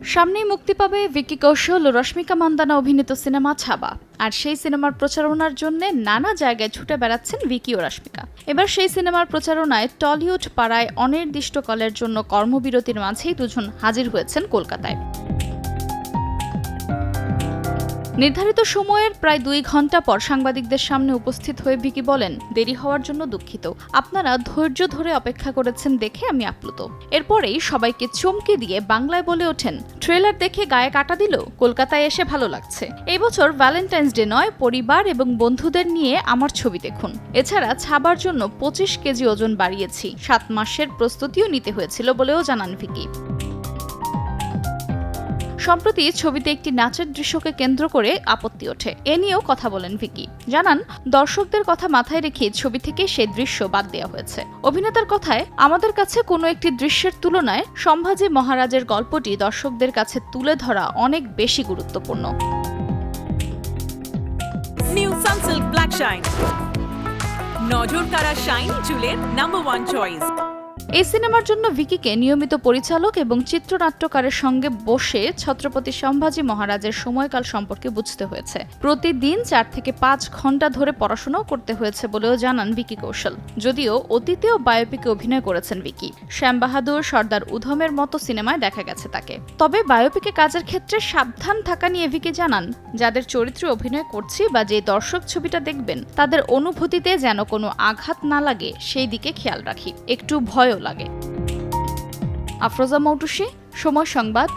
সামনেই মুক্তি পাবে ভিকি কৌশল ও রশ্মিকা মান্দানা অভিনীত সিনেমা ছাবা। আর সেই সিনেমার প্রচারণার জন্য নানা জায়গায় ছুটে বেড়াচ্ছেন ভিকি ও রশ্মিকা। এবার সেই সিনেমার প্রচারণায় টলিউড পাড়ায় অনির্দিষ্টকালের জন্য কর্মবিরতির মাঝেই দুজন হাজির হয়েছেন কলকাতায়। নির্ধারিত সময়ের প্রায় 2 ঘন্টা পর সাংবাদিকদের সামনে উপস্থিত হয়ে ভিকি বলেন, দেরি হওয়ার জন্য দুঃখিত, আপনারা ধৈর্য ধরে অপেক্ষা করেছেন দেখে আমি আপ্লুত। এরপরেই সবাইকে চমকে দিয়ে বাংলায় বলে ওঠেন, ট্রেলার দেখে গায়ে কাটা দিল, কলকাতায় এসে ভালো লাগছে। এই বছর ভ্যালেন্টাইন্স ডে নয়, পরিবার এবং বন্ধুদের নিয়ে আমার ছবি দেখুন। এছাড়া ছাবার জন্য 25 কেজি ওজন বাড়িয়েছি, 7 মাসের প্রস্তুতিও নিতে হয়েছিল বলেও জানান ভিকি। সম্প্রতি ছবিতে একটি নাচের দৃশ্যকে কেন্দ্র করে আপত্তি ওঠে, এ নিয়েও কথা বলেন ভিকি। জানান, দর্শকদের কথা মাথায় রেখে ছবি থেকে সেই দৃশ্য বাদ দেওয়া হয়েছে। অভিনেতার কথায়, আমাদের কাছে কোনো একটি দৃশ্যের তুলনায় সম্ভাজি মহারাজের গল্পটি দর্শকদের কাছে তুলে ধরা অনেক বেশি গুরুত্বপূর্ণ। নিউ সানসিল্ক ব্ল্যাক শাইন, নজর কাড়া শাইন চুলের নাম্বার 1 চয়েস। এই সিনেমার জন্য ভিকিকে নিয়মিত পরিচালক এবং চিত্রনাট্যকারের সঙ্গে বসে ছত্রপতি সম্ভাজি মহারাজের সময়কাল সম্পর্কে বুঝতে হয়েছে। প্রতিদিন 4 থেকে 5 ঘন্টা ধরে পড়াশোনাও করতে হয়েছে বলেও জানান ভিকি কৌশল। যদিও অতীতেও বায়োপিকে অভিনয় করেছেন ভিকি, শ্যাম বাহাদুর, সর্দার উধমের মতো সিনেমায় দেখা গেছে তাকে। তবে বায়োপিকে কাজের ক্ষেত্রে সাবধান থাকা নিয়ে ভিকি জানান, যাদের চরিত্রে অভিনয় করছি বা যে দর্শক ছবিটা দেখবেন তাদের অনুভূতিতে যেন কোনো আঘাত না লাগে সেই দিকে খেয়াল রাখি, একটু ভয়ও লাগে। আফরোজা মৌটুসী, সময় সংবাদ।